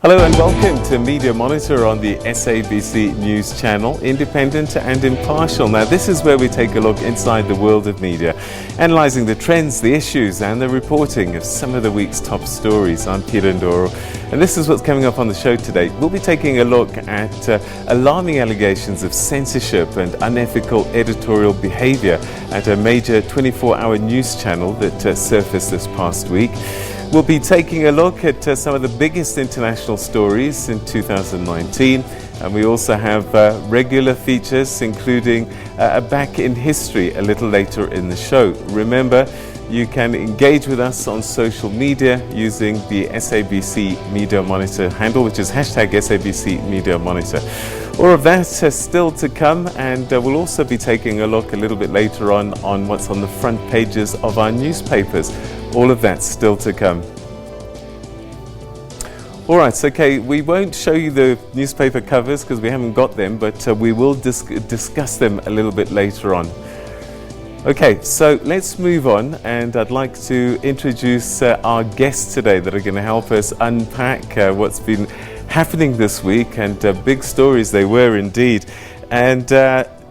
Hello and welcome to Media Monitor on the SABC News Channel, independent and impartial. Now this is where we take a look inside the world of media, analysing the trends, the issues and the reporting of some of the week's top stories. I'm Peter Ndoro and this is what's coming up on the show today. We'll be taking a look at alarming allegations of censorship and unethical editorial behaviour at a major 24-hour news channel that surfaced this past week. We'll be taking a look at some of the biggest international stories in 2019, and we also have regular features, including a Back in History a little later in the show. Remember, you can engage with us on social media using the SABC Media Monitor handle, which is hashtag SABC Media Monitor. All of that still to come, and we'll also be taking a look a little bit later on what's on the front pages of our newspapers. All of that still to come. All right, okay, we won't show you the newspaper covers because we haven't got them, but we will discuss them a little bit later on. Okay, so let's move on, and I'd like to introduce our guests today that are going to help us unpack what's been happening this week, and big stories they were indeed. And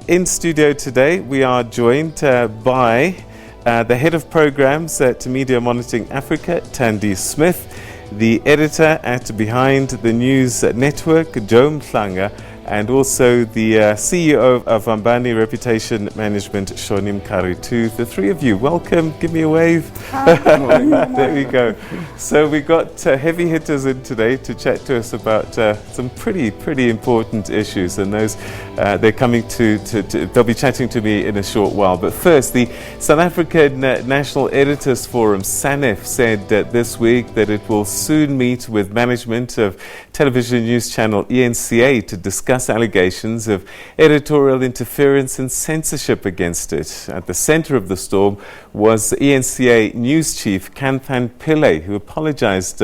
in studio today we are joined by the head of programs at Media Monitoring Africa, Tandy Smith, the editor at Behind the News Network, Joe Mhlanga, and also the CEO of Ambani Reputation Management, Shonim Karitu. The three of you, welcome. Give me a wave. There we go. So we got heavy hitters in today to chat to us about some pretty important issues, and those they're coming they'll be chatting to me in a short while. But first, the South African National Editors Forum, SANEF, said this week that it will soon meet with management of television news channel ENCA to discuss allegations of editorial interference and censorship against it. At the center of the storm was ENCA news chief Kanthan Pillay, who apologized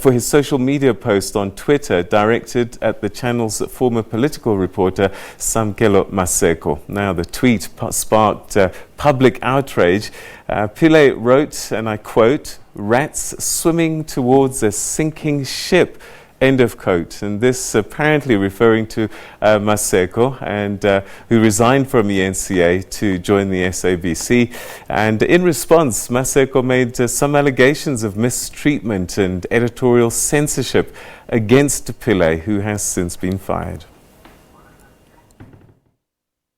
for his social media post on Twitter directed at the channel's former political reporter Samkelo Maseko. Now the tweet sparked public outrage. Pillay wrote, and I quote, "Rats swimming towards a sinking ship." End of quote. And this apparently referring to Maseko, and who resigned from ENCA to join the SABC. And in response, Maseko made some allegations of mistreatment and editorial censorship against Pillay, who has since been fired.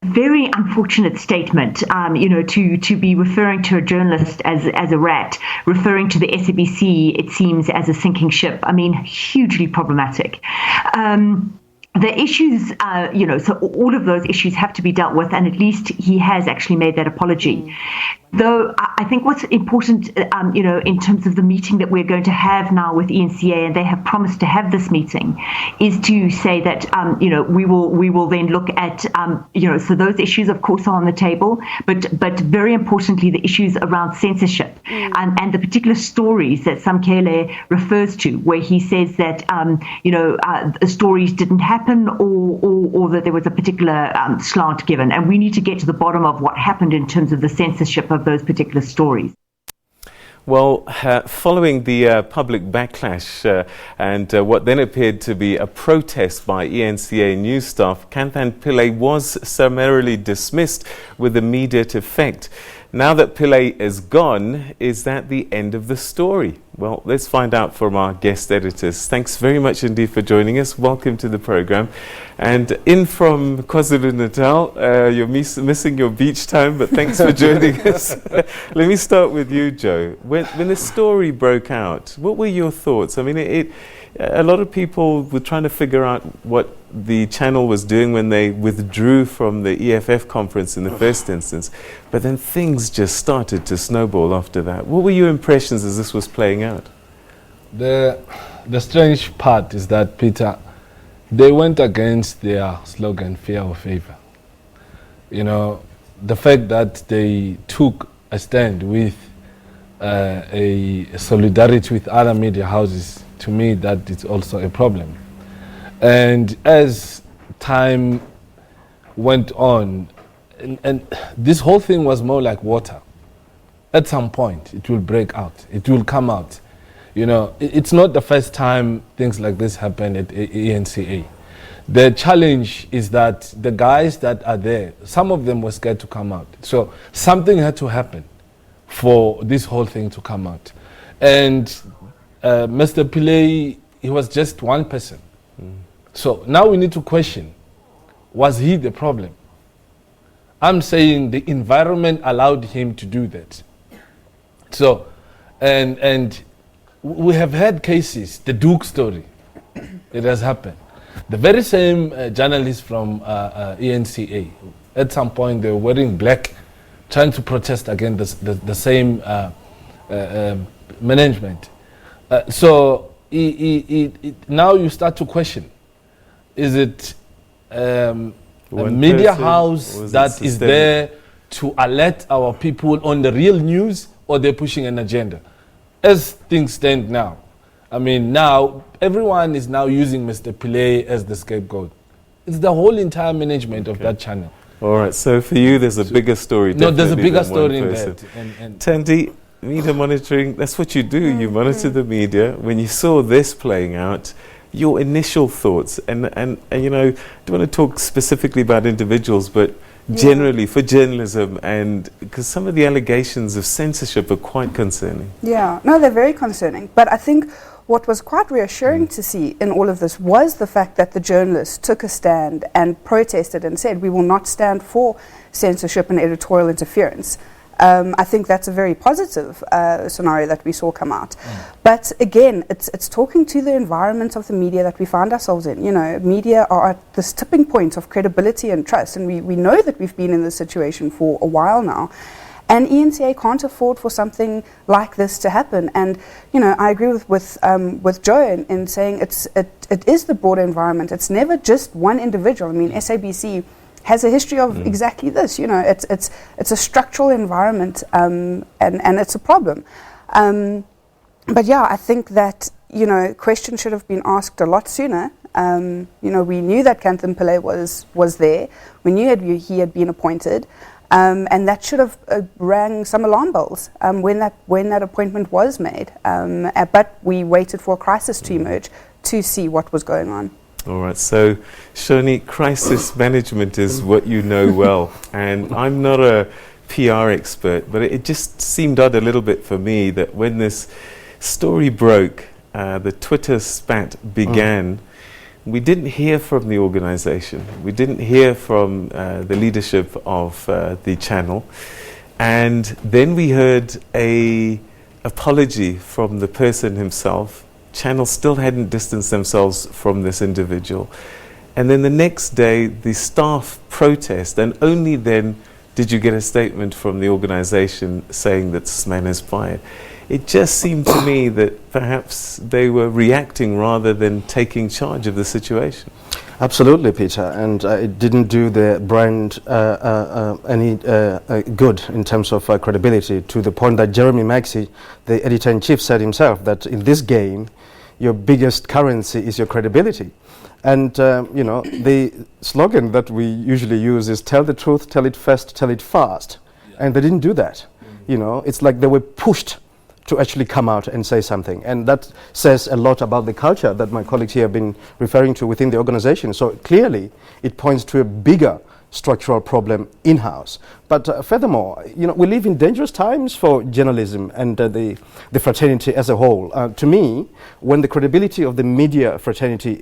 Very unfortunate statement, to be referring to a journalist as a rat, referring to the SABC, it seems, as a sinking ship. I mean, hugely problematic. The issues, so all of those issues have to be dealt with, and at least he has actually made that apology. Though I think what's important, in terms of the meeting that we're going to have now with ENCA, and they have promised to have this meeting, is to say that, we will then look at, so those issues, of course, are on the table, but very importantly, the issues around censorship and the particular stories that Samkele refers to, where he says that, the stories didn't happen or that there was a particular slant given. And we need to get to the bottom of what happened in terms of the censorship of those particular stories. Well, following the public backlash and what then appeared to be a protest by ENCA news staff, Kanthan Pillay was summarily dismissed with immediate effect. Now that Pillay is gone, is that the end of the story? Well, let's find out from our guest editors. Thanks very much indeed for joining us. Welcome to the program. And in from KwaZulu-Natal, you're missing your beach time, but thanks for joining us. Let me start with you, Joe. When the story broke out, what were your thoughts? I mean, a lot of people were trying to figure out what the channel was doing when they withdrew from the EFF conference in the first instance, but then things just started to snowball after that. What were your impressions as this was playing out? The strange part is that, Peter, they went against their slogan, fear or favor. The fact that they took a stand with a solidarity with other media houses, to me, that is also a problem. And as time went on, and this whole thing was more like water. At some point, it will break out. It will come out. You know, it's not the first time things like this happen at ENCA. The challenge is that the guys that are there, some of them were scared to come out. So something had to happen for this whole thing to come out. And Mr. Pillay, he was just one person. So now we need to question, was he the problem? I'm saying the environment allowed him to do that. So, and we have had cases, the Duke story, it has happened. The very same journalists from ENCA, at some point they were wearing black, trying to protest against the same management. So now you start to question, is it a media house that is there to alert our people on the real news, or they're pushing an agenda? As things stand now, I mean, now everyone is now using Mr. Pillay as the scapegoat. It's the whole entire management of that channel. All right, so for you, there's a bigger story. No, there's a bigger story in that. Tandy, media monitoring, that's what you do. You monitor the media. When you saw this playing out, your initial thoughts, and you know, I don't want to talk specifically about individuals, but generally for journalism, and because some of the allegations of censorship are quite concerning. Yeah, no, they're very concerning. But I think what was quite reassuring to see in all of this was the fact that the journalists took a stand and protested and said, we will not stand for censorship and editorial interference. I think that's a very positive scenario that we saw come out. But again, it's talking to the environment of the media that we find ourselves in. You know, media are at this tipping point of credibility and trust, and we know that we've been in this situation for a while now. And ENCA can't afford for something like this to happen. And you know, I agree with Joe in saying it is the broader environment. It's never just one individual. I mean, SABC has a history of exactly this. You know, it's a structural environment, and it's a problem. But yeah, I think that, you know, questions should have been asked a lot sooner. You know, we knew that Kanthan Pillay was there. We knew he had been appointed. And that should have rang some alarm bells when that appointment was made. But we waited for a crisis to emerge to see what was going on. All right, so Shoni, crisis management is what you know well, and I'm not a PR expert, but it just seemed odd a little bit for me that when this story broke, the Twitter spat began, we didn't hear from the organization. We didn't hear from the leadership of the channel. And then we heard an apology from the person himself. Channel still hadn't distanced themselves from this individual. And then the next day, the staff protest, and only then did you get a statement from the organization saying that this man is fired. It just seemed to me that perhaps they were reacting rather than taking charge of the situation. Absolutely, Peter, and it didn't do the brand any good in terms of credibility, to the point that Jeremy Maxey, the editor-in-chief, said himself that in this game, your biggest currency is your credibility. And, you know, the slogan that we usually use is tell the truth, tell it fast, tell it fast. And they didn't do that. You know, it's like they were pushed to actually come out and say something. And that says a lot about the culture that my colleagues here have been referring to within the organization. So clearly, it points to a bigger structural problem in-house. But furthermore, you know, we live in dangerous times for journalism and the fraternity as a whole. To me, when the credibility of the media fraternity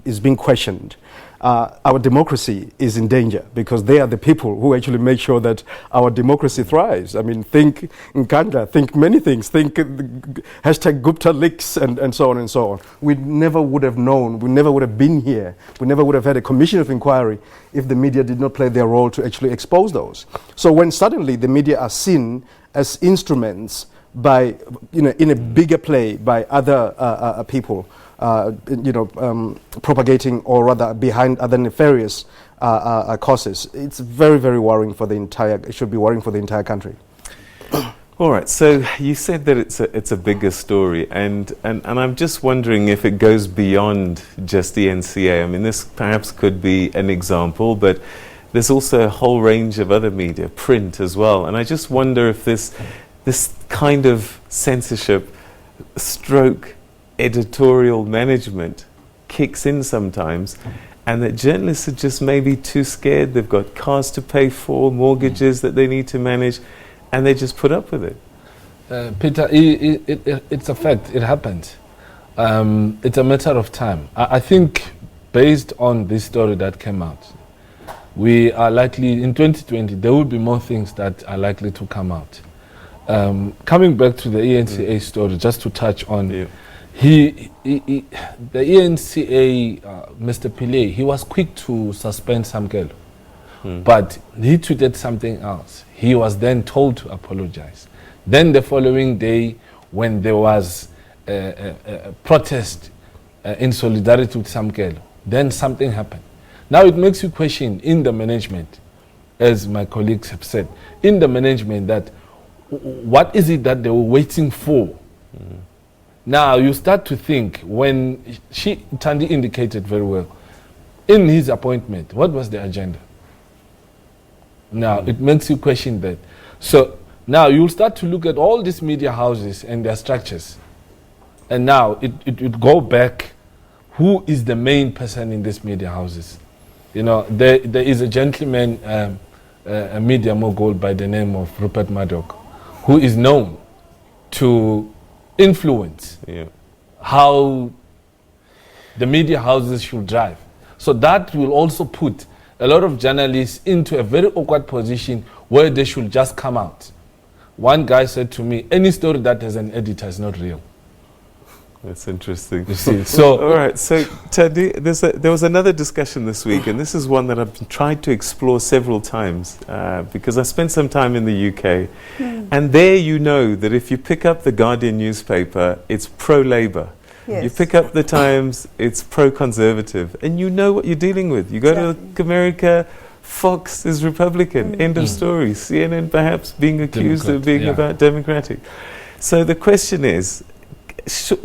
is being questioned, our democracy is in danger, because they are the people who actually make sure that our democracy thrives. I mean, think Nkandla, think many things, think hashtag Gupta leaks and so on and so on. We never would have known, we never would have been here, we never would have had a commission of inquiry if the media did not play their role to actually expose those. So when suddenly the media are seen as instruments by, you know, in a bigger play by other people, you know, propagating, or rather behind other nefarious causes, it's very, very worrying for the entire, it should be worrying for the entire country. All right, so you said that it's a bigger story, and I'm just wondering if it goes beyond just the NCA. I mean, this perhaps could be an example, but there's also a whole range of other media, print as well, and I just wonder if this kind of censorship stroke editorial management kicks in sometimes, and that journalists are just maybe too scared. They've got cars to pay for, mortgages that they need to manage, and they just put up with it. Peter, it's a fact. It happens. It's a matter of time. I think based on this story that came out, we are likely, in 2020, there will be more things that are likely to come out. Coming back to the ENCA story, just to touch on, the ENCA, Mr. Pillay, he was quick to suspend Samkelo, but he tweeted something else. He was then told to apologize. Then the following day, when there was a protest in solidarity with Samkelo, then something happened. Now it makes you question in the management, as my colleagues have said, in the management, that what is it that they were waiting for? Now you start to think, when Thandi indicated very well, in his appointment, what was the agenda? Now it makes you question that. So now you'll start to look at all these media houses and their structures. And now it would go back, who is the main person in these media houses? You know, there is a gentleman, a media mogul by the name of Rupert Murdoch, who is known to influence how the media houses should drive. So that will also put a lot of journalists into a very awkward position where they should just come out. One guy said to me, any story that has an editor is not real. That's interesting. You see, so all right. So Thandi, there was another discussion this week, and this is one that I've tried to explore several times because I spent some time in the UK, and there you know that if you pick up the Guardian newspaper, it's pro-Labour. Yes. You pick up the Times, it's pro-conservative, and you know what you're dealing with. You go to America, Fox is Republican. End of story. CNN perhaps being accused of being about Democratic. So the question is,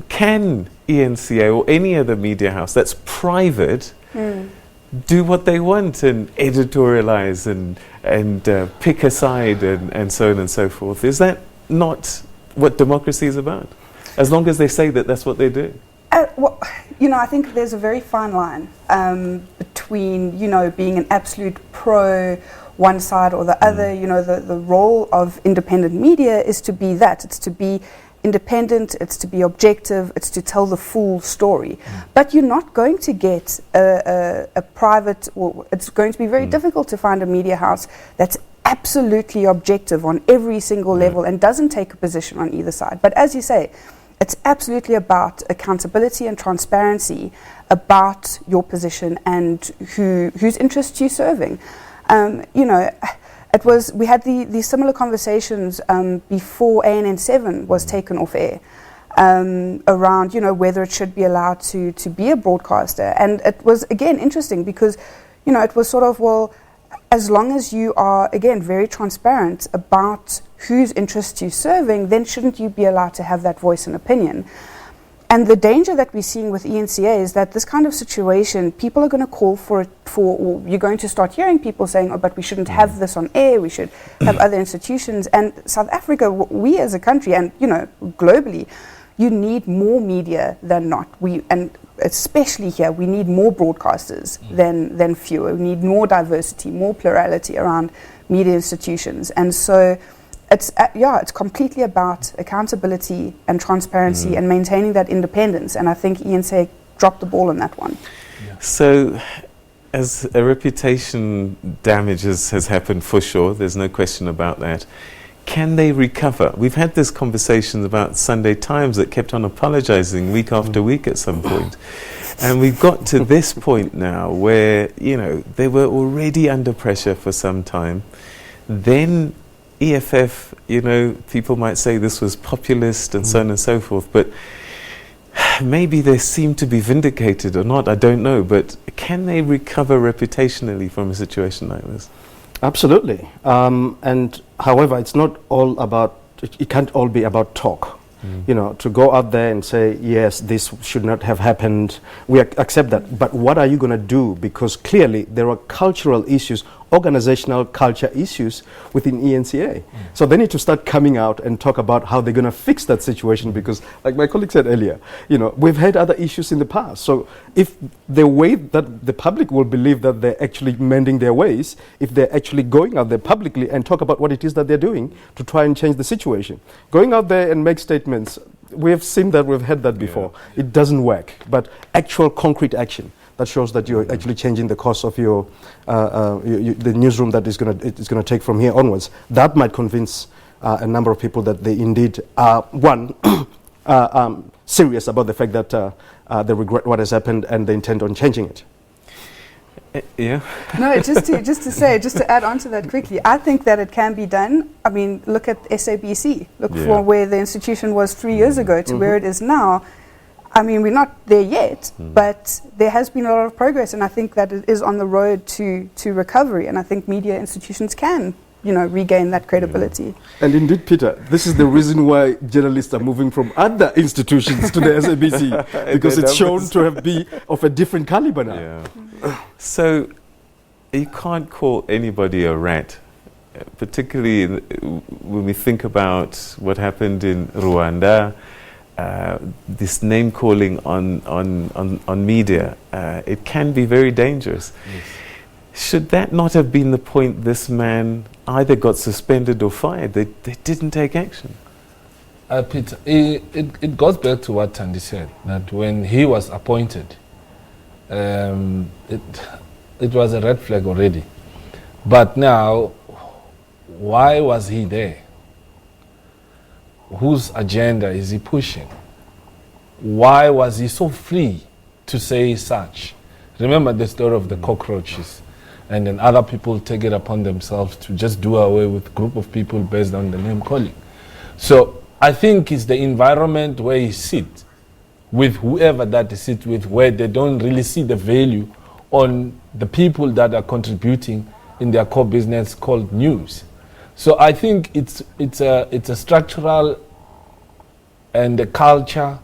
can ENCA or any other media house that's private do what they want and editorialize and pick a side and so on and so forth? Is that not what democracy is about? As long as they say that that's what they do. Well, you know, I think there's a very fine line between, you know, being an absolute pro one side or the other. You know, the role of independent media is to be that. It's to be independent, it's to be objective, it's to tell the full story. But you're not going to get a private, or it's going to be very difficult to find a media house that's absolutely objective on every single level and doesn't take a position on either side. But as you say, it's absolutely about accountability and transparency about your position and whose interests you're serving. You know, we had these similar conversations before ANN7 was taken off air around, you know, whether it should be allowed to be a broadcaster. And it was, again, interesting because, you know, it was sort of, well, as long as you are, again, very transparent about whose interests you're serving, then shouldn't you be allowed to have that voice and opinion? And the danger that we're seeing with ENCA is that this kind of situation, people are going to call for it, or you're going to start hearing people saying, oh, but we shouldn't have this on air, we should have other institutions. And South Africa, we as a country, and, you know, globally, you need more media than not. And especially here, we need more broadcasters than fewer. We need more diversity, more plurality around media institutions. And so it's completely about accountability and transparency and maintaining that independence. And I think ENCA dropped the ball on that one. So, as a reputation damage has happened for sure, there's no question about that. Can they recover? We've had this conversation about Sunday Times that kept on apologizing week after week at some point. And we've got to this point now where, you know, they were already under pressure for some time. Then EFF, you know, people might say this was populist and so on and so forth, but maybe they seem to be vindicated or not, I don't know, but can they recover reputationally from a situation like this? Absolutely. And however, it's not all about, it can't all be about talk. You know, to go out there and say, yes, this should not have happened, we accept that. But what are you going to do? Because clearly there are cultural issues organizational culture issues within ENCA. So they need to start coming out and talk about how they're going to fix that situation, because like my colleague said earlier, we've had other issues in the past. So if the way that the public will believe that they're actually mending their ways, if they're actually going out there publicly and talk about what it is that they're doing to try and change the situation. Going out there and make statements, we've seen that, we've had that before. It doesn't work. But actual concrete action that shows that you're actually changing the course of your the newsroom that it's going to take from here onwards. That might convince a number of people that they indeed are serious about the fact that they regret what has happened and they intend on changing it. Yeah. No, just to add on to that quickly, I think that it can be done. I mean, look at SABC. Look for where the institution was 3 years ago to where it is now. I mean, we're not there yet, but there has been a lot of progress, and I think that it is on the road to recovery, and I think media institutions can, regain that credibility. And indeed, Peter, this is the reason why journalists are moving from other institutions to the SABC, because it's shown to be of a different caliber now. Yeah. So you can't call anybody a rat, particularly when we think about what happened in Rwanda. This name calling on media, it can be very dangerous. Yes. Should that not have been the point this man either got suspended or fired? They didn't take action. Peter, it goes back to what Thandi said, that when he was appointed, it was a red flag already. But now, why was he there? Whose agenda is he pushing? Why was he so free to say such? Remember the story of the cockroaches, and then other people take it upon themselves to just do away with a group of people based on the name calling. So I think it's the environment where he sits with whoever that he sits with, where they don't really see the value on the people that are contributing in their core business called news. So I think it's a structural and the culture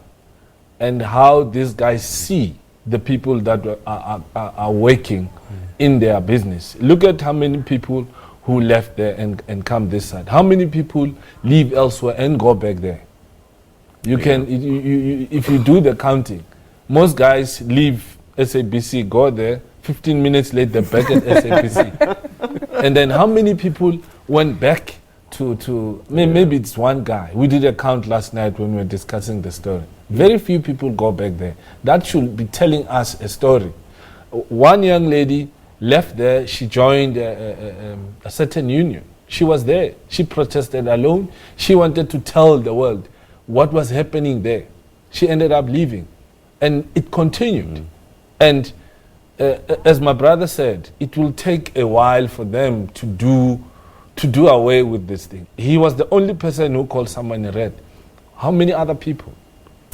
and how these guys see the people that are working in their business. Look at how many people who left there and come this side. How many people leave elsewhere and go back there? You can, if you do the counting, most guys leave SABC, go there, 15 minutes later back at SABC. And then how many people went back to maybe it's one guy. We did a count last night when we were discussing the story. Very few people go back there. That should be telling us a story. One young lady left there, she joined a certain union. She was there. She protested alone. She wanted to tell the world what was happening there. She ended up leaving. And it continued. And as my brother said, it will take a while for them to do away with this thing. He was the only person who called someone a rat. How many other people?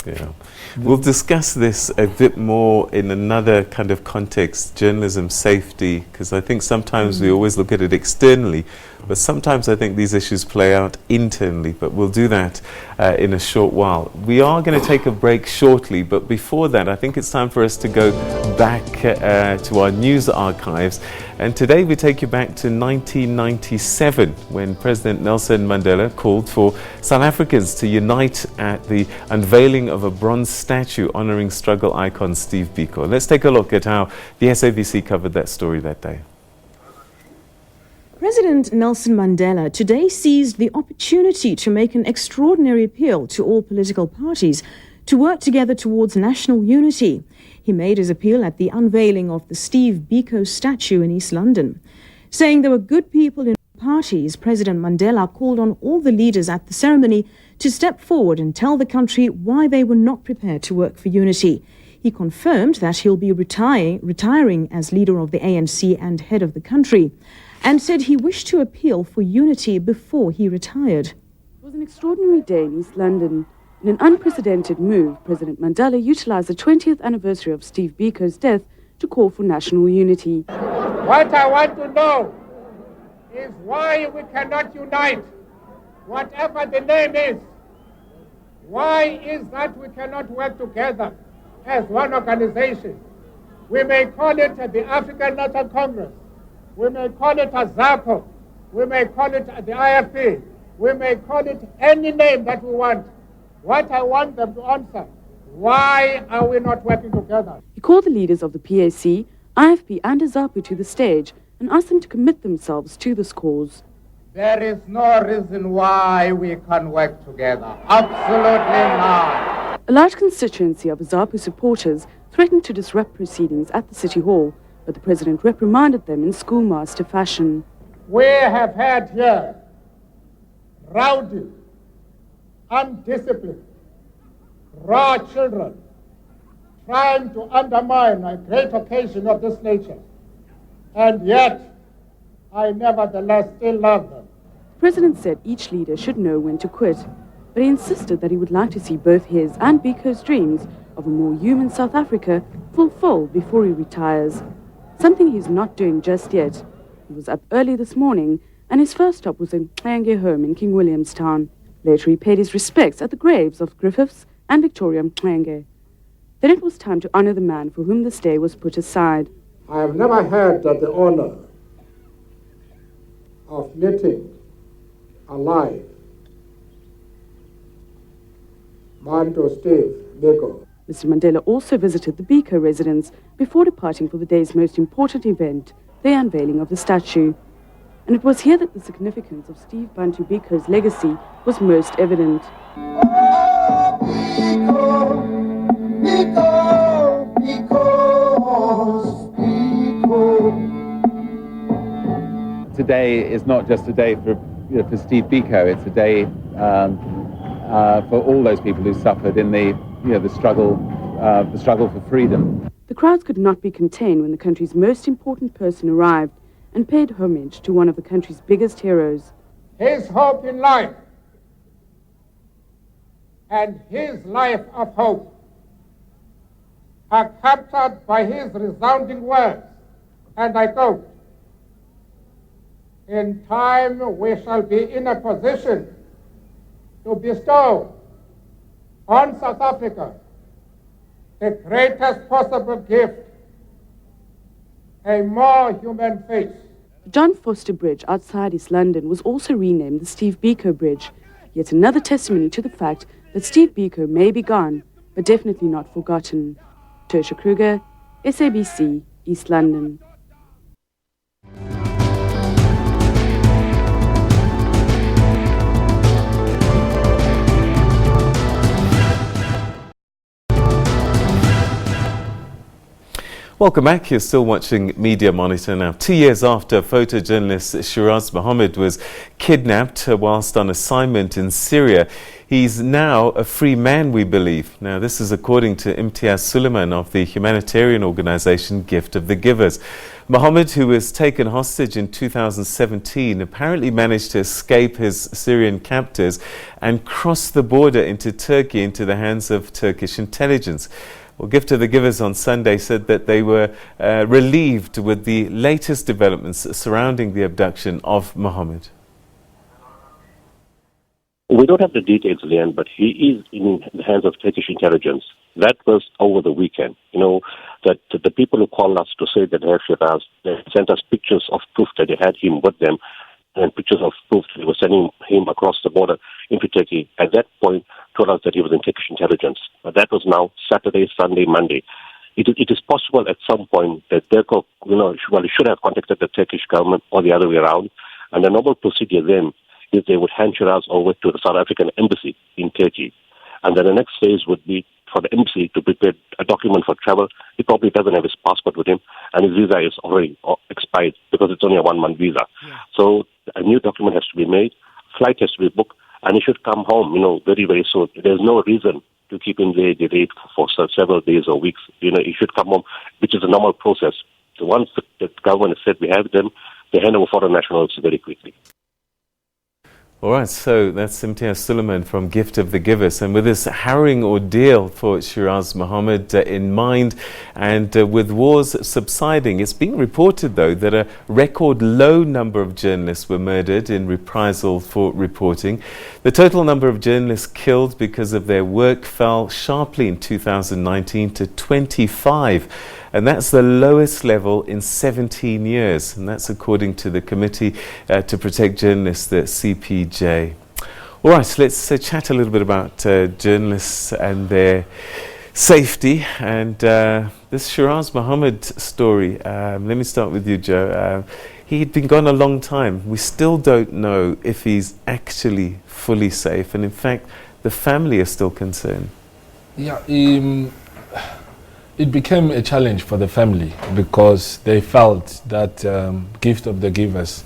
Yeah. We'll discuss this a bit more in another kind of context, journalism safety, because I think sometimes we always look at it externally, but sometimes I think these issues play out internally, but we'll do that in a short while. We are going to take a break shortly, but before that I think it's time for us to go back to our news archives, and today we take you back to 1997 when President Nelson Mandela called for South Africans to unite at the unveiling of a bronze statue honouring struggle icon Steve Biko. Let's take a look at how the SABC covered that story that day. President Nelson Mandela today seized the opportunity to make an extraordinary appeal to all political parties to work together towards national unity. He made his appeal at the unveiling of the Steve Biko statue in East London. Saying there were good people in parties, President Mandela called on all the leaders at the ceremony to step forward and tell the country why they were not prepared to work for unity. He confirmed that he'll be retiring as leader of the ANC and head of the country, and said he wished to appeal for unity before he retired. It was an extraordinary day in East London. In an unprecedented move, President Mandela utilized the 20th anniversary of Steve Biko's death to call for national unity. What I want to know is why we cannot unite, whatever the name is. Why is that we cannot work together as one organization? We may call it the African National Congress, we may call it a ZAPO, we may call it the IFP, we may call it any name that we want. What I want them to answer, why are we not working together? He called the leaders of the PAC, IFP and ZAPU to the stage and asked them to commit themselves to this cause. There is no reason why we can't work together. Absolutely not. A large constituency of ZAPU supporters threatened to disrupt proceedings at the City Hall, but the President reprimanded them in schoolmaster fashion. We have had here rowdy, undisciplined, raw children trying to undermine a great occasion of this nature. And yet, I nevertheless still love them. The President said each leader should know when to quit, but he insisted that he would like to see both his and Biko's dreams of a more human South Africa fulfilled before he retires, something he's not doing just yet. He was up early this morning, and his first stop was in Mxenge home in King Williamstown. Later he paid his respects at the graves of Griffiths and Victoria Mxenge. Then it was time to honor the man for whom this day was put aside. I have never had the honor of meeting alive Bantu Steve Biko. Mr. Mandela also visited the Biko residence before departing for the day's most important event, the unveiling of the statue. And it was here that the significance of Steve Bantu Biko's legacy was most evident. Today is not just a day for Steve Biko. It's a day for all those people who suffered in the struggle for freedom. The crowds could not be contained when the country's most important person arrived and paid homage to one of the country's biggest heroes. His hope in life and his life of hope are captured by his resounding words, and I quote, "In time we shall be in a position to bestow on South Africa the greatest possible gift, a more human face." The John Foster Bridge outside East London was also renamed the Steve Biko Bridge, yet another testimony to the fact that Steve Biko may be gone, but definitely not forgotten. Tertia Kruger, SABC, East London. Welcome back. You're still watching Media Monitor now. 2 years after photojournalist Shiraz Mohammed was kidnapped whilst on assignment in Syria, he's now a free man, we believe. Now, this is according to Impartial Suleiman of the humanitarian organisation Gift of the Givers. Mohammed, who was taken hostage in 2017, apparently managed to escape his Syrian captors and cross the border into Turkey into the hands of Turkish intelligence. Well, Gift of the Givers on Sunday said that they were relieved with the latest developments surrounding the abduction of Mohammed. We don't have the details, Leanne, but he is in the hands of Turkish intelligence. That was over the weekend. You know, that the people who called us to say that they sent us pictures of proof that they had him with them, and pictures of proof that they were sending him across the border into Turkey. At that point, told us that he was in Turkish intelligence. But that was now Saturday, Sunday, Monday. It is possible at some point that they should have contacted the Turkish government or the other way around. And the normal procedure then is they would hand Shiraz over to the South African embassy in Turkey. And then the next phase would be for the embassy to prepare a document for travel. He probably doesn't have his passport with him, and his visa is already expired because it's only a 1-month visa. Yeah. So a new document has to be made, flight has to be booked, and he should come home, very, very soon. There's no reason to keep him there delayed for several days or weeks. He should come home, which is a normal process. So once the government has said we have them, they hand over foreign nationals very quickly. All right, so that's Impartial Suleiman from Gift of the Givers. And with this harrowing ordeal for Shiraz Mohammed in mind, and with wars subsiding, it's being reported, though, that a record low number of journalists were murdered in reprisal for reporting. The total number of journalists killed because of their work fell sharply in 2019 to 25. And that's the lowest level in 17 years. And that's according to the Committee to Protect Journalists, the CPJ. All right, let's chat a little bit about journalists and their safety. And this Shiraz Mohammed story, let me start with you, Joe. He'd been gone a long time. We still don't know if he's actually fully safe. And in fact, the family is still concerned. Yeah, it became a challenge for the family because they felt that Gift of the Givers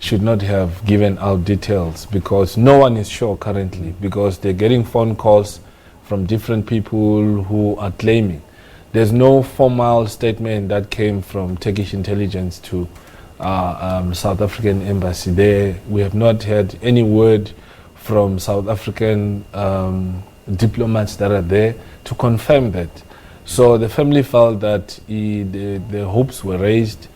should not have given out details, because no one is sure currently, because they're getting phone calls from different people who are claiming. There's no formal statement that came from Turkish intelligence to South African embassy there. We have not heard any word from South African diplomats that are there to confirm that. So the family felt that the hopes were raised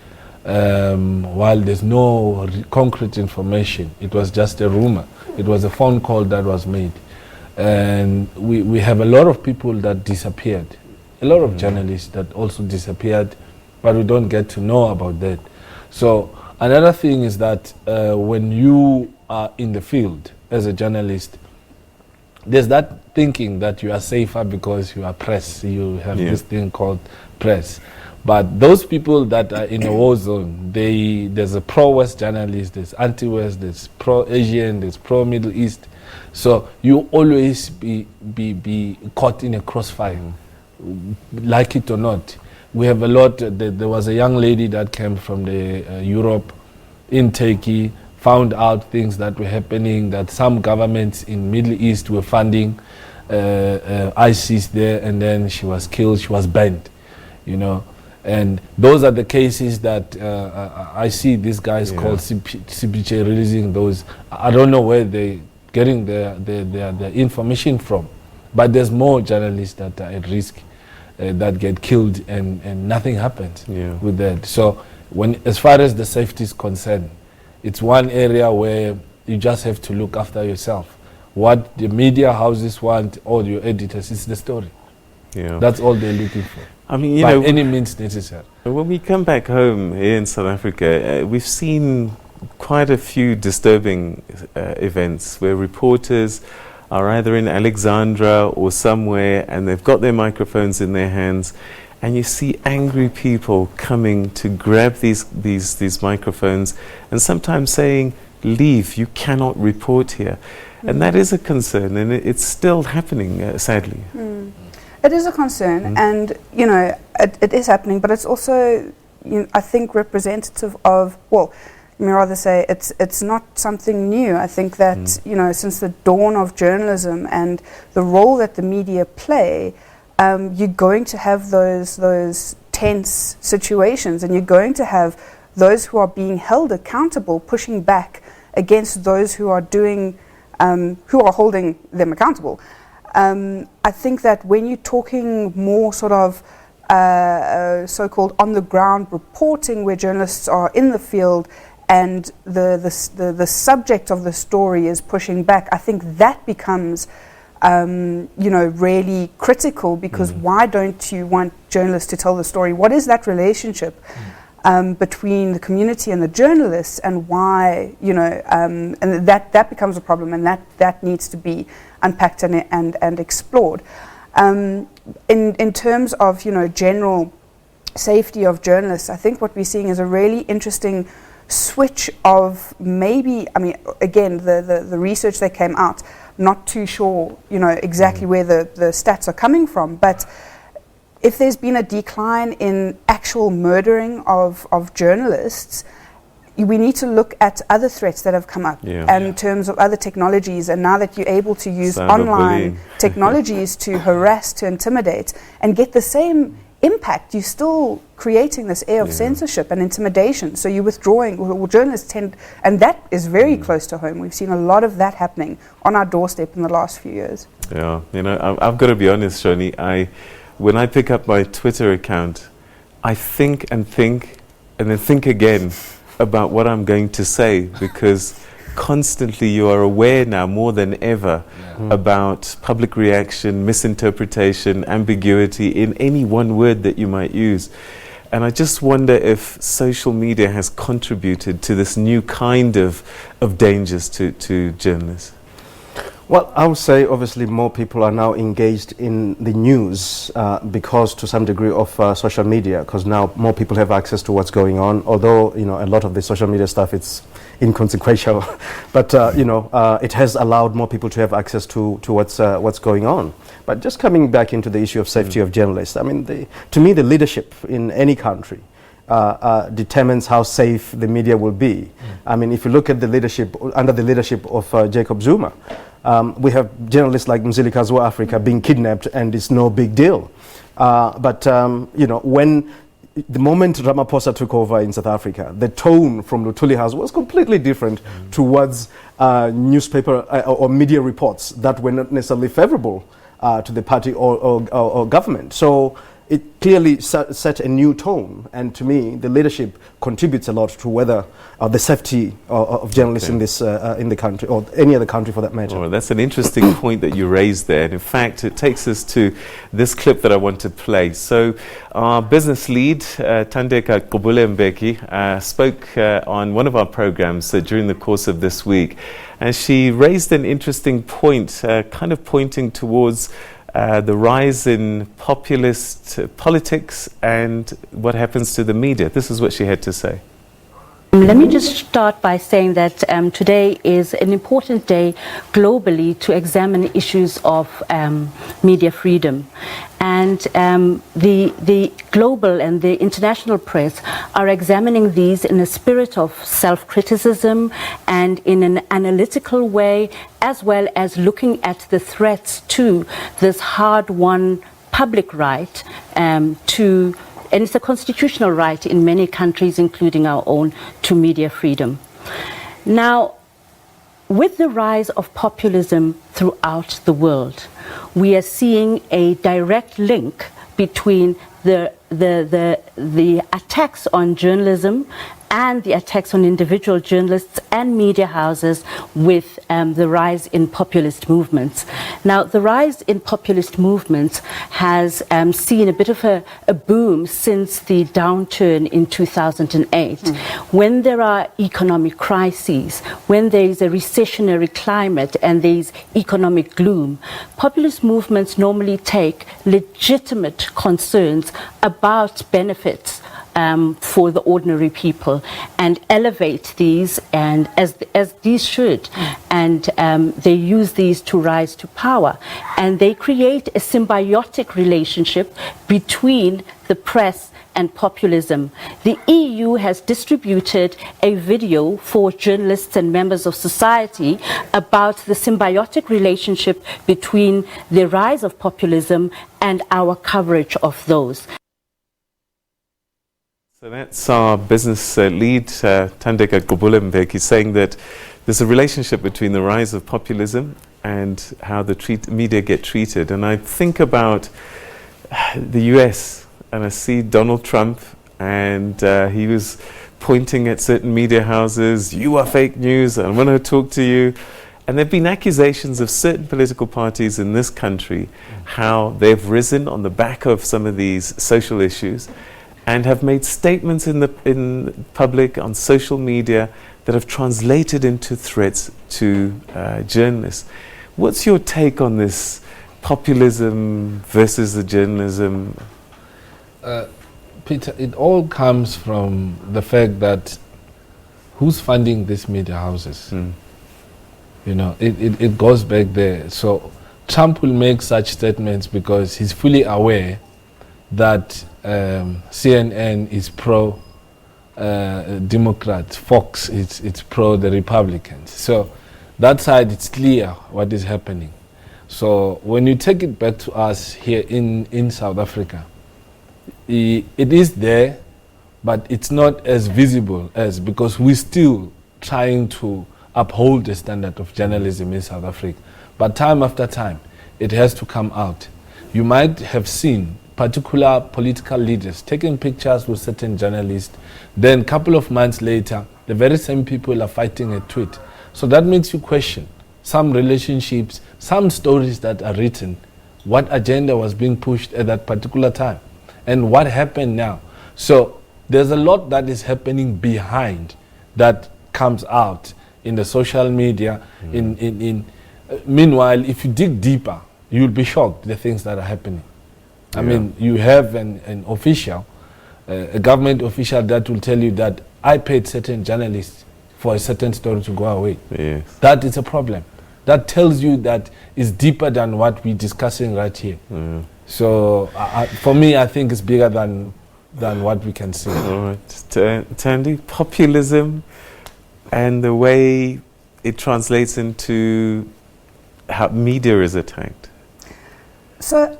while there's no concrete information. It was just a rumor. It was a phone call that was made. And we have a lot of people that disappeared, a lot of journalists that also disappeared, but we don't get to know about that. So another thing is that when you are in the field as a journalist, there's that thinking that you are safer because you are press. You have this thing called press. But those people that are in a war zone, there's a pro-West journalist, there's anti-West, there's pro-Asian, there's pro-Middle East. So you always be caught in a crossfire, like it or not. We have a lot. There was a young lady that came from the Europe in Turkey, found out things that were happening, that some governments in Middle East were funding ISIS there, and then she was killed, she was banned, you know. And those are the cases that I see these guys called CPJ releasing those. I don't know where they're getting their information from, but there's more journalists that are at risk that get killed and nothing happens with that. So as far as the safety is concerned, it's one area where you just have to look after yourself. What the media houses want, or your editors, is the story. Yeah. That's all they're looking for. I mean, by any means necessary. When we come back home here in South Africa, we've seen quite a few disturbing events where reporters are either in Alexandra or somewhere, and they've got their microphones in their hands, and you see angry people coming to grab these microphones and sometimes saying, "Leave, you cannot report here." And that is a concern, and it's still happening, sadly. It is a concern, and it is happening, but it's also, I think, representative of, well, let me rather say it's not something new. I think that since the dawn of journalism and the role that the media play, you're going to have those tense situations, and you're going to have those who are being held accountable pushing back against those who are who are holding them accountable. I think that when you're talking more sort of so-called on-the-ground reporting, where journalists are in the field and the subject of the story is pushing back, I think that becomes really critical, because why don't you want journalists to tell the story? What is that relationship between the community and the journalists, and why, and that becomes a problem, and that needs to be unpacked and explored. In terms of general safety of journalists, I think what we're seeing is a really interesting switch of maybe, I mean, again, the research that came out, not too sure, exactly where the stats are coming from, but if there's been a decline in actual murdering of journalists, we need to look at other threats that have come up in terms of other technologies. And now that you're able to use online technologies to harass, to intimidate, and get the same impact, you're still creating this air of censorship and intimidation. So you're withdrawing, or journalists tend, and that is very close to home. We've seen a lot of that happening on our doorstep in the last few years. Yeah, I've got to be honest, Shoni, when I pick up my Twitter account, I think and then think again about what I'm going to say, because constantly you are aware now more than ever about public reaction, misinterpretation, ambiguity in any one word that you might use. And I just wonder if social media has contributed to this new kind of dangers to journalists. Well, I would say obviously more people are now engaged in the news because to some degree of social media, because now more people have access to what's going on, although, you know, a lot of the social media stuff, it's inconsequential, but, you know, it has allowed more people to have access to what's going on. But just coming back into the issue of safety of journalists, I mean, to me, the leadership in any country determines how safe the media will be. I mean, if you look at the leadership, under the leadership of Jacob Zuma, we have journalists like Mzili Kazwa Africa being kidnapped, and it's no big deal. But you know, when the moment Ramaphosa took over in South Africa, the tone from Luthuli House was completely different towards newspaper or media reports that were not necessarily favorable to the party or government. So it clearly set a new tone, and to me, the leadership contributes a lot to whether the safety of journalists in this in the country, or any other country for that matter. Oh, that's an interesting point that you raised there. And in fact, it takes us to this clip that I want to play. So, our business lead, Thandeka Gqubule-Mbeki, spoke on one of our programs during the course of this week, and she raised an interesting point, kind of pointing towards the rise in populist politics and what happens to the media. This is what she had to say. Let me just start by saying that today is an important day globally to examine issues of media freedom. And the global and the international press are examining these in a spirit of self-criticism and in an analytical way, as well as looking at the threats to this hard-won public right and it's a constitutional right in many countries, including our own, to media freedom. Now, with the rise of populism throughout the world, we are seeing a direct link between the attacks on journalism and the attacks on individual journalists and media houses with the rise in populist movements. Now, the rise in populist movements has seen a bit of a boom since the downturn in 2008. When there are economic crises, when there is a recessionary climate and there is economic gloom, populist movements normally take legitimate concerns about benefits for the ordinary people and elevate these, and as these should, and they use these to rise to power, and they create a symbiotic relationship between the press and populism. The EU has distributed a video for journalists and members of society about the symbiotic relationship between the rise of populism and our coverage of those. So that's our business lead, Thandeka Gqubule-Mbeki, saying that there's a relationship between the rise of populism and how the media get treated. And I think about the US, and I see Donald Trump, and he was pointing at certain media houses, "You are fake news, I want to talk to you." And there have been accusations of certain political parties in this country, how they've risen on the back of some of these social issues, and have made statements in public on social media that have translated into threats to journalists. What's your take on this populism versus the journalism? Peter, it all comes from the fact that who's funding these media houses? You know, it goes back there. So Trump will make such statements because he's fully aware that CNN is pro-Democrat, Fox it's pro the Republicans. So that side, it's clear what is happening. So when you take it back to us here in South Africa, it is there, but it's not as visible as, because we're still trying to uphold the standard of journalism in South Africa. But time after time, it has to come out. You might have seen particular political leaders taking pictures with certain journalists, then a couple of months later, the very same people are fighting a tweet. So that makes you question some relationships, some stories that are written, what agenda was being pushed at that particular time, and what happened now. So there's a lot that is happening behind that comes out in the social media. Meanwhile, if you dig deeper, you'll be shocked the things that are happening. I mean, you have an official, a government official that will tell you that I paid certain journalists for a certain story to go away. Yes. That is a problem. That tells you that it's deeper than what we're discussing right here. So for me, I think it's bigger than what we can see. All right. Tandy, populism and the way it translates into how media is attacked. So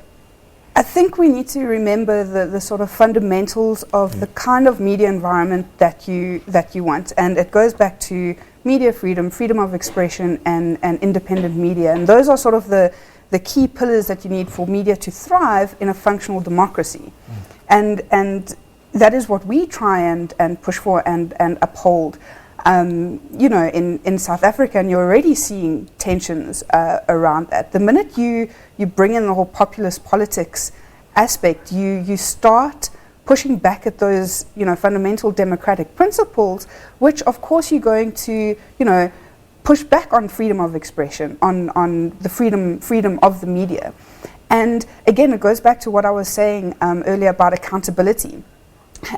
I think we need to remember the sort of fundamentals of the kind of media environment that you want, and it goes back to media freedom, freedom of expression, and independent media, and those are sort of the key pillars that you need for media to thrive in a functional democracy, and that is what we try and push for and uphold. You know, in South Africa, and you're already seeing tensions around that. The minute you bring in the whole populist politics aspect, you start pushing back at those, you know, fundamental democratic principles, which of course you're going to, you know, push back on freedom of expression, on the freedom of the media. And again, it goes back to what I was saying earlier about accountability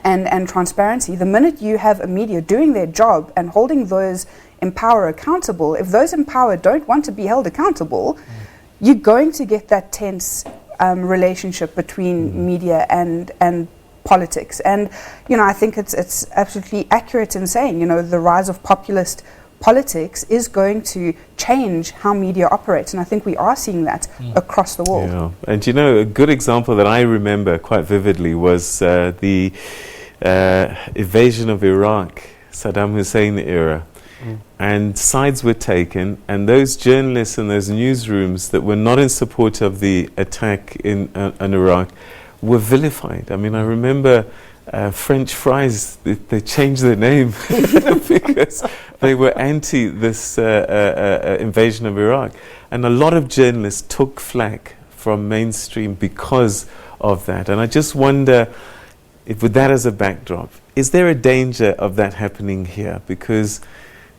and transparency. The minute you have a media doing their job and holding those in power accountable, if those in power don't want to be held accountable, you're going to get that tense relationship between media and politics. And, you know, I think it's absolutely accurate in saying, you know, the rise of populist politics is going to change how media operates, and I think we are seeing that across the world. Yeah. And you know, a good example that I remember quite vividly was the invasion of Iraq, Saddam Hussein era. And sides were taken, and those journalists in those newsrooms that were not in support of the attack in Iraq were vilified. I mean, I remember French fries, they changed their name because they were anti this invasion of Iraq. And a lot of journalists took flack from mainstream because of that. And I just wonder, if with that as a backdrop, is there a danger of that happening here? Because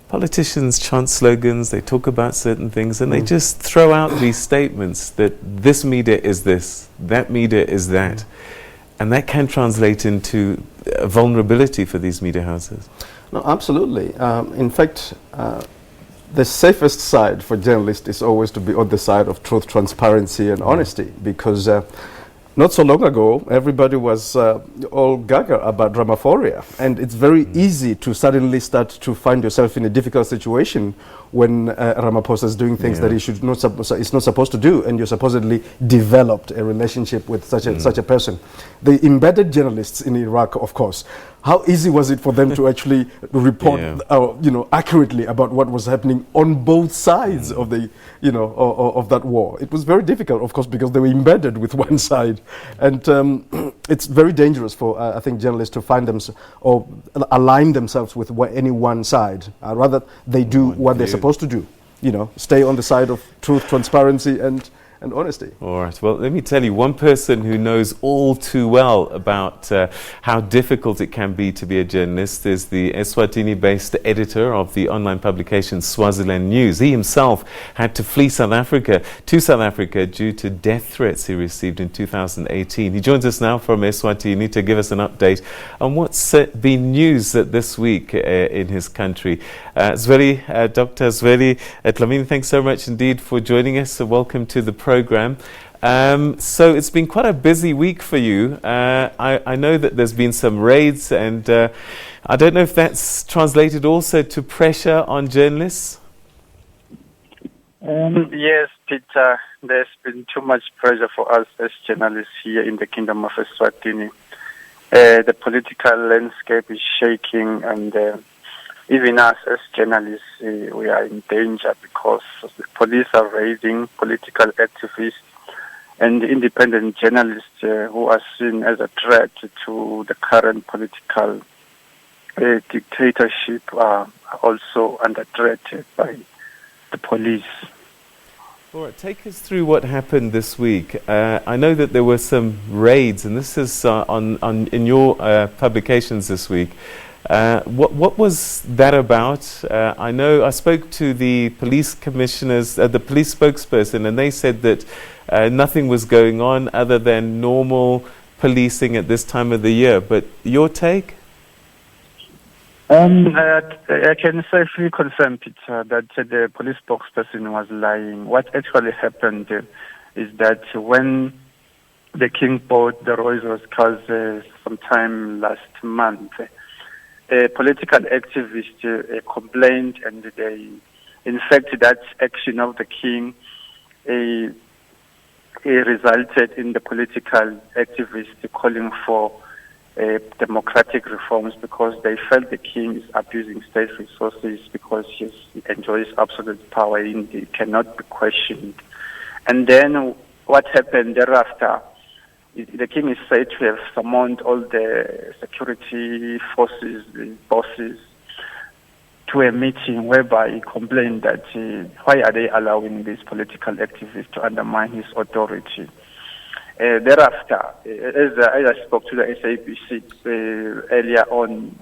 politicians chant slogans, they talk about certain things, and they just throw out these statements that this media is this, that media is that. And that can translate into a vulnerability for these media houses. No, absolutely. In fact, the safest side for journalists is always to be on the side of truth, transparency, and honesty, because not so long ago, everybody was all gaga about Ramaphoria, and it's very easy to suddenly start to find yourself in a difficult situation when Ramaphosa is doing things that he should not is not supposed to do, and you supposedly developed a relationship with such a person. The embedded journalists in Iraq, of course, how easy was it for them to actually report, you know, accurately about what was happening on both sides of the, you know, of that war? It was very difficult, of course, because they were embedded with one side, and it's very dangerous for I think journalists to find themselves or align themselves with any one side. Rather, they do what they're supposed to do. You know, stay on the side of truth, transparency, and honesty. All right. Well, let me tell you, one person who knows all too well about how difficult it can be to be a journalist is the Eswatini-based editor of the online publication Swaziland News. He himself had to flee South Africa due to death threats he received in 2018. He joins us now from Eswatini to give us an update on what's been news this week in his country. Zweli, Dr. Zweli Dlamini, thanks so much indeed for joining us. So welcome to the program. So it's been quite a busy week for you. I know that there's been some raids, and I don't know if that's translated also to pressure on journalists. Yes, Peter, there's been too much pressure for us as journalists here in the Kingdom of Eswatini. The political landscape is shaking, and even us as journalists, we are in danger because the police are raiding political activists and independent journalists who are seen as a threat to the current political dictatorship are also under threat by the police. All right, take us through what happened this week. I know that there were some raids, and this is in your publications this week. What was that about? I know I spoke to the police commissioners, the police spokesperson, and they said that nothing was going on other than normal policing at this time of the year. But your take? I can safely confirm, Peter, that the police spokesperson was lying. What actually happened is that when the king bought the Rolls-Royce cars sometime last month, a political activist complained, and in fact, that action of the king resulted in the political activists calling for democratic reforms because they felt the king is abusing state resources because he enjoys absolute power and he cannot be questioned. And then what happened thereafter, the king is said to have summoned all the security forces, the bosses, to a meeting whereby he complained that why are they allowing these political activists to undermine his authority. Thereafter, as I spoke to the SABC earlier on,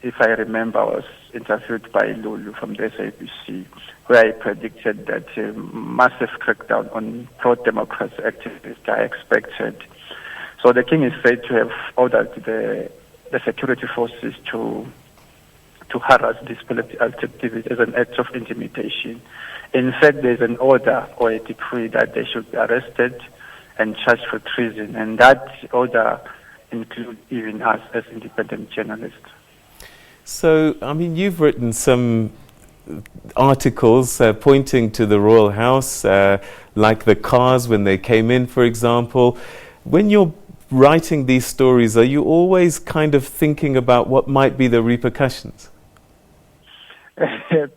if I remember, I was interviewed by Lulu from the SABC, where I predicted that massive crackdown on pro-democracy activists are expected. So the king is said to have ordered the security forces to harass these political activities as an act of intimidation. In fact, there's an order or a decree that they should be arrested and charged for treason, and that order includes even us as independent journalists. So, I mean, you've written some articles pointing to the royal house, like the cars when they came in, for example. When you're writing these stories, are you always kind of thinking about what might be the repercussions?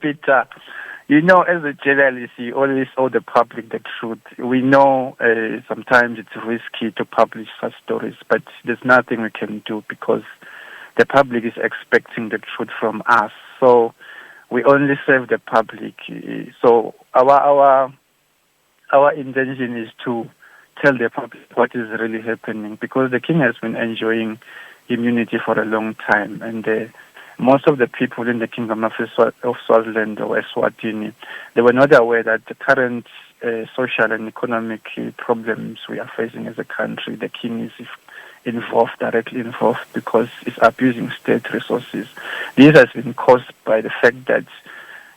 Peter, you know, as a journalist, you always owe the public the truth. We know sometimes it's risky to publish such stories, but there's nothing we can do because the public is expecting the truth from us. So we only serve the public. So our intention is to tell the public what is really happening because the king has been enjoying immunity for a long time, and most of the people in the Kingdom of Swaziland or Eswatini, they were not aware that the current social and economic problems we are facing as a country, the king is directly involved because he's abusing state resources. This has been caused by the fact that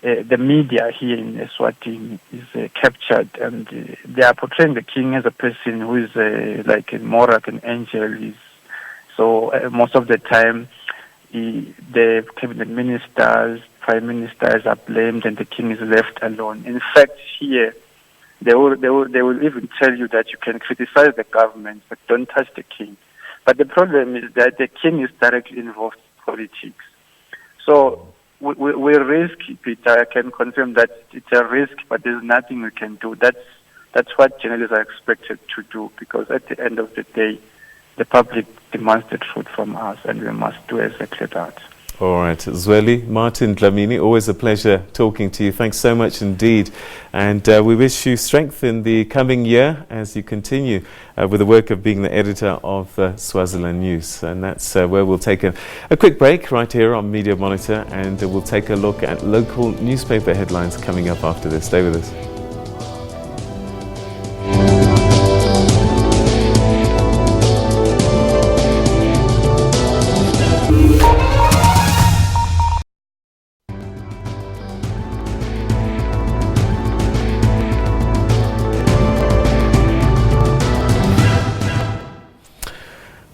the media here in Eswatini is captured, and they are portraying the king as a person who is like a moral, an angel. So most of the time, the cabinet ministers, prime ministers are blamed, and the king is left alone. In fact, here they will even tell you that you can criticize the government, but don't touch the king. But the problem is that the king is directly involved in politics. So we risk, Peter. I can confirm that it's a risk, but there's nothing we can do. That's what journalists are expected to do, because at the end of the day, the public demands the truth from us, and we must do exactly that. All right, Zweli, Martin Dlamini, always a pleasure talking to you. Thanks so much indeed. And we wish you strength in the coming year as you continue with the work of being the editor of Swaziland News. And that's where we'll take a quick break right here on Media Monitor, and we'll take a look at local newspaper headlines coming up after this. Stay with us.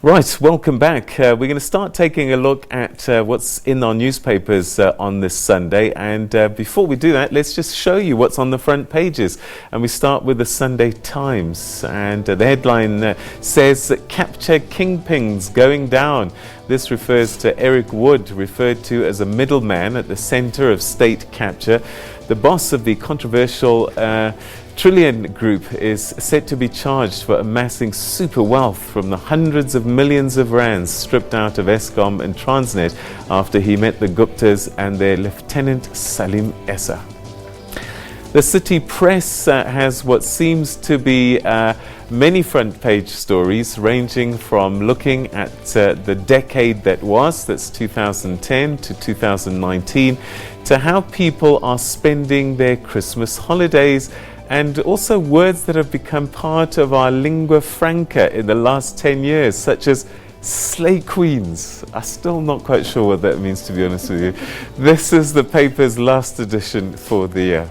Right, welcome back. We're going to start taking a look at what's in our newspapers on this Sunday. And before we do that, let's just show you what's on the front pages. And we start with the Sunday Times. And the headline says that capture kingpins going down. This refers to Eric Wood, referred to as a middleman at the center of state capture. The boss of the controversial Trillion Group is set to be charged for amassing super wealth from the hundreds of millions of rands stripped out of Eskom and Transnet after he met the Guptas and their Lieutenant Salim Essa. The City Press has what seems to be many front page stories, ranging from looking at the decade that was, that's 2010 to 2019, to how people are spending their Christmas holidays, and also words that have become part of our lingua franca in the last 10 years, such as slay queens. I'm still not quite sure what that means, to be honest with you. This is the paper's last edition for the year.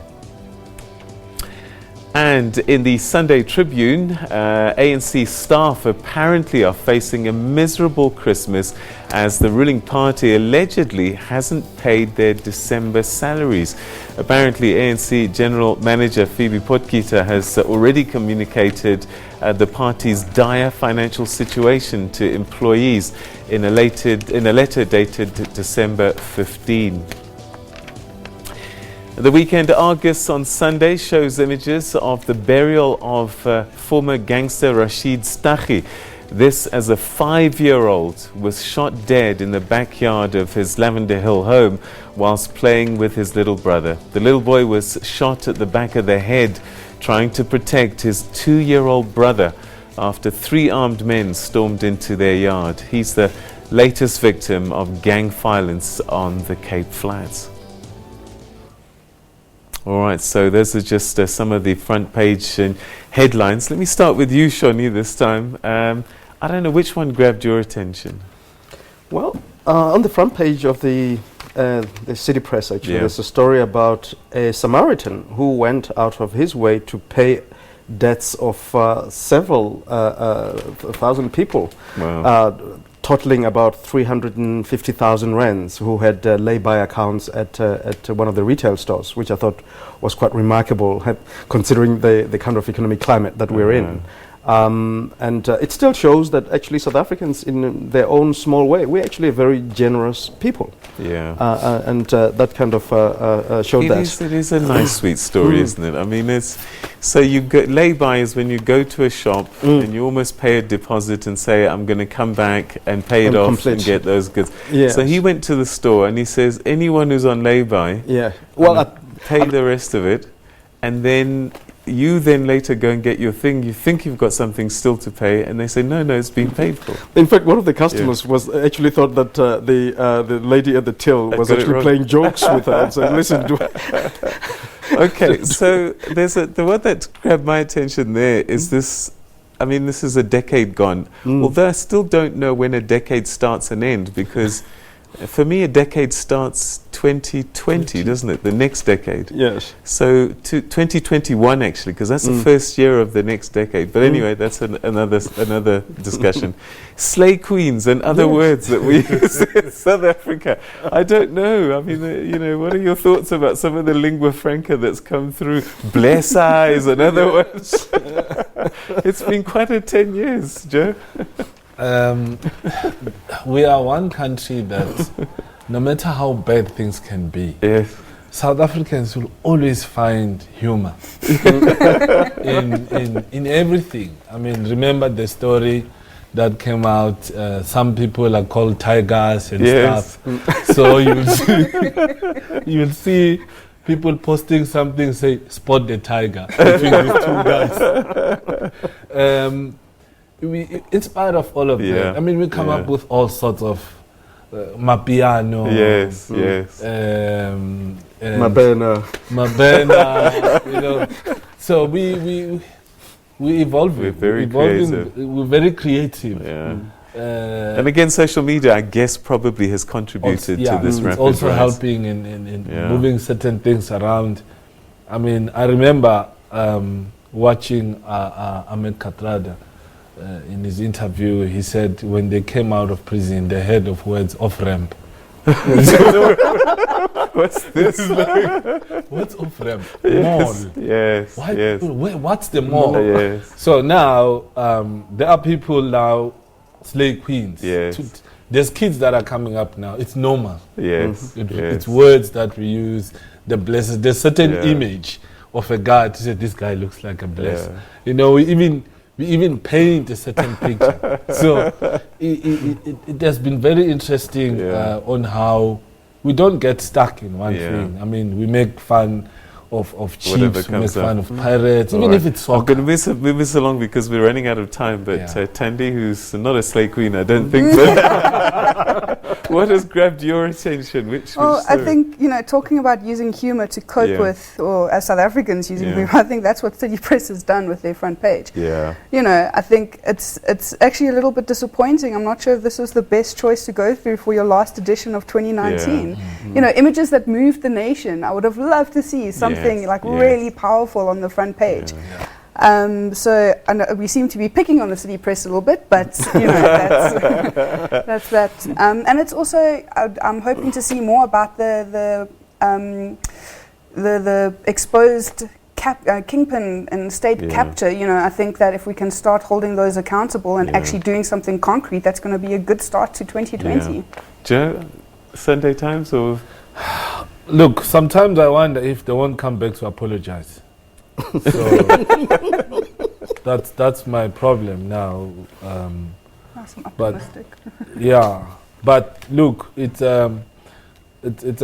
And in the Sunday Tribune, ANC staff apparently are facing a miserable Christmas as the ruling party allegedly hasn't paid their December salaries. Apparently, ANC General Manager Phoebe Potgieter has already communicated the party's dire financial situation to employees in a letter dated December 15. The Weekend Argus on Sunday shows images of the burial of former gangster Rashid Stachi. This, as a 5-year-old, was shot dead in the backyard of his Lavender Hill home whilst playing with his little brother. The little boy was shot at the back of the head trying to protect his 2-year-old brother after 3 armed men stormed into their yard. He's the latest victim of gang violence on the Cape Flats. All right, so those are just some of the front page headlines. Let me start with you, Shoni, this time. I don't know, which one grabbed your attention? Well, on the front page of the City Press, actually, there's a story about a Samaritan who went out of his way to pay debts of several thousand people. Wow. Totaling about 350,000 rands, who had lay-by accounts at one of the retail stores, which I thought was quite remarkable, considering the kind of economic climate that we're in. And it still shows that actually South Africans, in their own small way, we're actually a very generous people. Yeah. And that kind of showed that. It is a nice, sweet story, isn't it? I mean, it's so you go, lay-by is when you go to a shop and you almost pay a deposit and say, I'm going to come back and pay it off and get those goods. Yes. So he went to the store and he says, anyone who's on lay-by, pay the rest of it, and then you then later go and get your thing. You think you've got something still to pay, and they say, no, it's been paid for. In fact, one of the customers was actually thought that the lady at the till was actually playing jokes with her and said, listen, Okay, so there's the one that grabbed my attention there is this. I mean, this is a decade gone. Although I still don't know when a decade starts and ends, because for me, a decade starts 2020, doesn't it? The next decade. Yes. So to 2021, actually, because that's the first year of the next decade. But anyway, that's another discussion. Slay queens and other words that we use in South Africa. I don't know. I mean, what are your thoughts about some of the lingua franca that's come through? Bless eyes and other words. It's been quite a 10 years, Joe. We are one country that, no matter how bad things can be, South Africans will always find humor in everything. I mean, remember the story that came out, some people are called tigers and stuff. So you'll see people posting something, say, spot the tiger, between these 2 guys. In spite of all of that, I mean, we come up with all sorts of mapiano. Mabena. So we evolve. We're very creative. We're very creative. And again, social media, I guess, probably has contributed to this rapid it's also rise. helping in moving certain things around. I mean, I remember watching Ahmed Katrada. In his interview, he said when they came out of prison, they heard of words off-ramp. What's this? What's off-ramp? Mall. Yes. What's the mall? Yes. So now, there are people now, slay queens. Yes. There's kids that are coming up now. It's normal. Yes. It's words that we use, the blessings. There's certain image of a guy to say this guy looks like a blessed. Yeah. You know, we even paint a certain picture. So it has been very interesting on how we don't get stuck in one thing. I mean, we make fun of chiefs, we make fun of pirates, even if it's soccer. I'm going to move this along because we're running out of time, but Tandy, who's not a slay queen, I don't think, but what has grabbed your attention? Which I think, you know, talking about using humour to cope with, or as South Africans using humour, I think that's what City Press has done with their front page. Yeah. You know, I think it's actually a little bit disappointing. I'm not sure if this was the best choice to go through for your last edition of 2019. You know, images that moved the nation. I would have loved to see something really powerful on the front page. So I know we seem to be picking on the City Press a little bit, but you know, that's that. And it's also I'm hoping to see more about the exposed kingpin and state capture. You know, I think that if we can start holding those accountable and actually doing something concrete, that's going to be a good start to 2020. Joe, Sunday Times or? Look, sometimes I wonder if they won't come back to apologize. So that's my problem now. That's optimistic. But look, it's a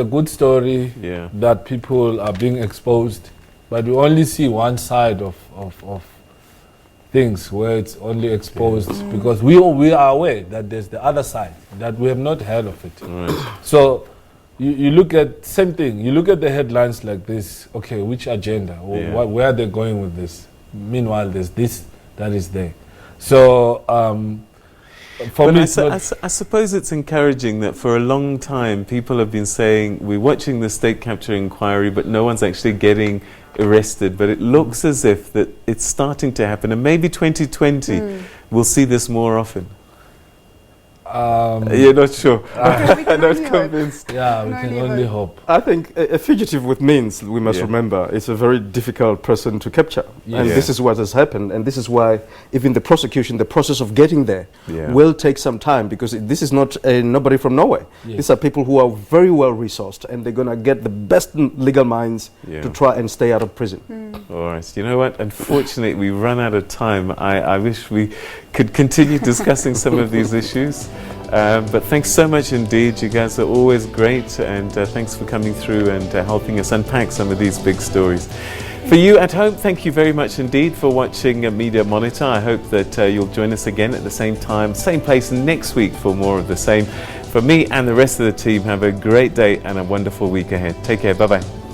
good story that people are being exposed, but we only see one side of things where it's only exposed because we are aware that there's the other side that we have not heard of it. Right. So. You look at same thing. You look at the headlines like this. Okay, which agenda? Or where are they going with this? Meanwhile, there's this that is there. So for me, I suppose it's encouraging that for a long time people have been saying we're watching the state capture inquiry, but no one's actually getting arrested. But it looks as if that it's starting to happen, and maybe 2020 we'll see this more often. You're not sure. I'm not convinced. Yeah, we can only hope. I think a fugitive with means, we must remember, is a very difficult person to capture. And this is what has happened. And this is why even the prosecution, the process of getting there will take some time, because this is not nobody from nowhere. These are people who are very well resourced, and they're going to get the best legal minds to try and stay out of prison. All right. You know what? Unfortunately, we run out of time. I wish we could continue discussing some of these issues. But thanks so much indeed. You guys are always great, and thanks for coming through and helping us unpack some of these big stories. For you at home, thank you very much indeed for watching Media Monitor. I hope that you'll join us again at the same time, same place next week for more of the same. For me and the rest of the team, have a great day and a wonderful week ahead. Take care. Bye-bye.